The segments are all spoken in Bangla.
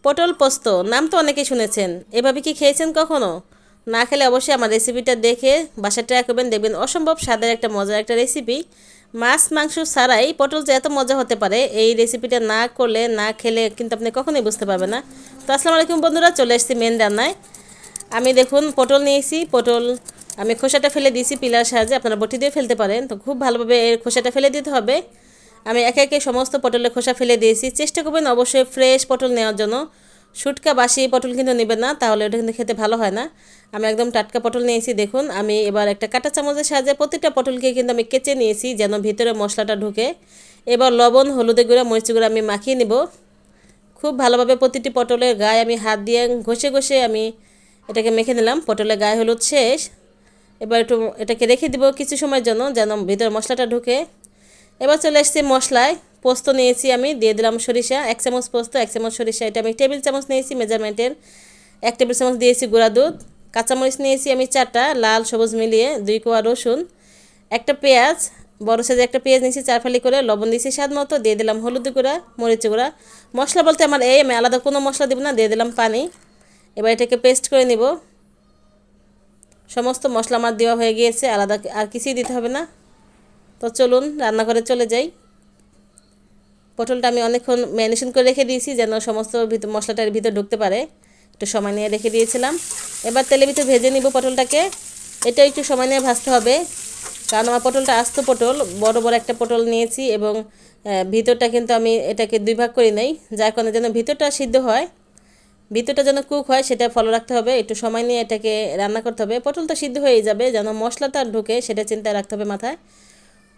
পটল পোস্ত নাম তো অনেকেই শুনেছেন, এভাবে কি খেয়েছেন কখনো? না খেলে অবশ্যই আমার রেসিপিটা দেখে বাসায় ট্রাই করবেন, দেখবেন অসম্ভব স্বাদের একটা মজার একটা রেসিপি। মাছ মাংস ছাড়াই পটল যে এত মজা হতে পারে, এই রেসিপিটা না করলে না খেলে কিন্তু আপনি কখনোই বুঝতে পারবেন না। তো আসসালামু আলাইকুম বন্ধুরা, চলে এসেছি মেন রান্নায়। আমি দেখুন পটল নিয়েছি, পটল আমি খোসাটা ফেলে দিয়েছি পিলার সাহায্যে, আপনারা বটি দিয়ে ফেলতে পারেন। তো খুব ভালোভাবে এর খোসাটা ফেলে দিতে হবে। আমি একে একে সমস্ত পটলের খোসা ফেলে দিয়েছি। চেষ্টা করবেন অবশ্যই ফ্রেশ পটল নেওয়ার জন্য, শুটকা বাসি পটল কিন্তু নেবেন না, তাহলে ওটা কিন্তু খেতে ভালো হয় না। আমি একদম টাটকা পটল নিয়েছি। দেখুন আমি এবার একটা কাঁটা চামচের সাহায্যে প্রতিটা পটলকে কিন্তু আমি কেচে নিয়েছি, যেন ভিতরে মশলাটা ঢুকে। এবার লবণ, হলুদের গুঁড়া, মরিচ গুঁড়া আমি মাখিয়ে নেব। খুব ভালোভাবে প্রতিটি পটলের গায়ে আমি হাত দিয়ে ঘষে ঘষে আমি এটাকে মেখে নিলাম। পটলের গায়ে হলুদ শেষ। এবার একটু এটাকে রেখে দিব কিছু সময়ের জন্য, যেন ভিতরে মশলাটা ঢুকে। এবার চলে এসেছি মশলায়। পোস্ত নিয়েছি, আমি দিয়ে দিলাম সরিষা, 1 চামচ পোস্ত, 1 চামচ সরিষা, এটা আমি টেবিল চামচ নিয়েছি মেজারমেন্টের। 1 টেবিল চামচ দিয়েছি গুঁড়া দুধ। কাঁচামরিচ নিয়েছি আমি 4টা, লাল সবুজ মিলিয়ে, 2 কোয়া রসুন, একটা পেঁয়াজ, বড় সাইজে একটা পেঁয়াজ নিয়েছি 4 ফালি করে, লবণ দিয়েছি স্বাদ মতো, দিয়ে দিলাম হলুদ গুঁড়া, মরিচ গুঁড়া। মশলা বলতে আমার আমি আলাদা কোনো মশলা দেব না, দিয়ে দিলাম পানি। এবার এটাকে পেস্ট করে নিব। সমস্ত মশলা আমার দেওয়া হয়ে গিয়েছে, আলাদা আর কিছুই দিতে হবে না। তো চলুন রান্নাঘরে চলে যাই। পটলটা আমি অনেকক্ষণ ম্যারিনেশন করে রেখে দিয়েছি, যেন সমস্ত মশলাটার ভিতর ঢুকতে পারে। একটু সময় নিয়ে রেখে দিয়েছিলাম। এবার তেলের ভিতরে ভেজে নিব পটলটাকে। এটা একটু সময় নিয়ে ভাজতে হবে, কারণ আমার পটলটা আস্ত পটল, বড় বড় একটা পটল নিয়েছি, এবং ভিতরটা কিন্তু আমি এটাকে 2 ভাগ করি নাই, যার কারণে যেন ভিতরটা সিদ্ধ হয়, ভিতরটা যেন কুক হয়, সেটা ফলো রাখতে হবে। একটু সময় নিয়ে এটাকে রান্না করতে হবে। পটল তো সিদ্ধ হয়ে যাবে, যেন মশলাটা ঢুকে সেটা চিন্তায় রাখতে হবে মাথায়।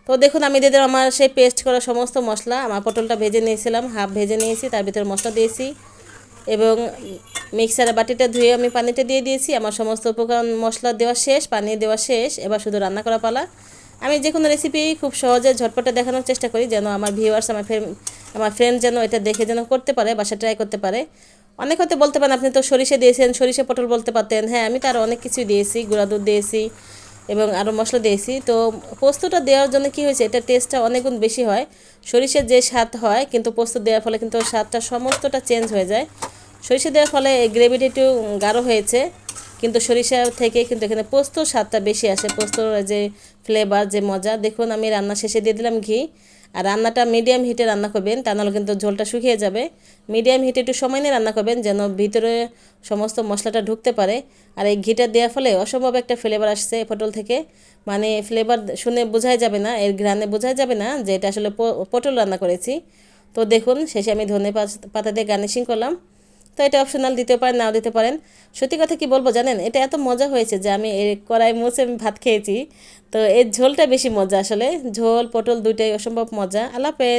তো দেখুন আমি দিয়ে দিলাম আমার সেই পেস্ট করা সমস্ত মশলা। আমার পটলটা ভেজে নিয়েছিলাম, হাফ ভেজে নিয়েছি, তার ভিতরে মশলা দিয়েছি, এবং মিক্সারের বাটিটা ধুয়ে আমি পানিটা দিয়ে দিয়েছি। আমার সমস্ত উপকরণ মশলা দেওয়া শেষ, পানি দেওয়া শেষ, এবার শুধু রান্না করা পালা। আমি যে কোনো রেসিপি খুব সহজে ঝটপটে দেখানোর চেষ্টা করি, যেন আমার ভিউয়ার্স, আমার ফ্রেন্ড যেন এটা দেখে যেন করতে পারে, বাসা ট্রাই করতে পারে। অনেক হয়তো বলতে পারেন আপনি তো সরিষা দিয়েছেন, সরিষা পটল বলতে পারতেন। হ্যাঁ, আমি তার অনেক কিছুই দিয়েছি, গুঁড়া দুধ দিয়েছি এবং আরও মশলা দিয়েছি। তো পোস্তটা দেওয়ার জন্য কি হয়েছে, এটা টেস্টটা অনেক গুণ বেশি হয়। সরিষার যে স্বাদ হয়, কিন্তু পোস্ত দেওয়ার ফলে কিন্তু স্বাদটা সমস্তটা চেঞ্জ হয়ে যায়। সরিষা দেওয়ার ফলে গ্রেভিটা একটু গাঢ় হয়েছে, কিন্তু সরিষা থেকে কিন্তু এখানে পোস্তর স্বাদটা বেশি আসে, পোস্তর যে ফ্লেভার, যে মজা। দেখুন আমি রান্না শেষে দিয়ে দিলাম ঘি। আর রান্নাটা মিডিয়াম হিটে রান্না করবেন, তা নাহলে কিন্তু ঝোলটা শুকিয়ে যাবে। মিডিয়াম হিটে একটু সময় নিয়ে রান্না করবেন, যেন ভিতরে সমস্ত মশলাটা ঢুকতে পারে। আর এই ঘিটা দেওয়ার ফলে অসম্ভব একটা ফ্লেভার আসছে পটল থেকে, মানে ফ্লেভার শুনে বোঝাই যাবে না, এর ঘ্রাণে বোঝাই যাবে না যে এটা আসলে পটল রান্না করেছি। তো দেখুন শেষে আমি ধনে পাতা দিয়ে গার্নিশিং করলাম। তো এটা অপশনাল, দিতে পারেন নাও দিতে পারেন। সত্যি কথা কি বলবো জানেন, এটা এত মজা হয়েছে যে আমি এই কড়াই মুছে আমি ভাত খেয়েছি। তো এর ঝোলটা বেশি মজা, আসলে ঝোল পটল দুইটাই অসম্ভব মজা। আল্লাহ হাফেজ।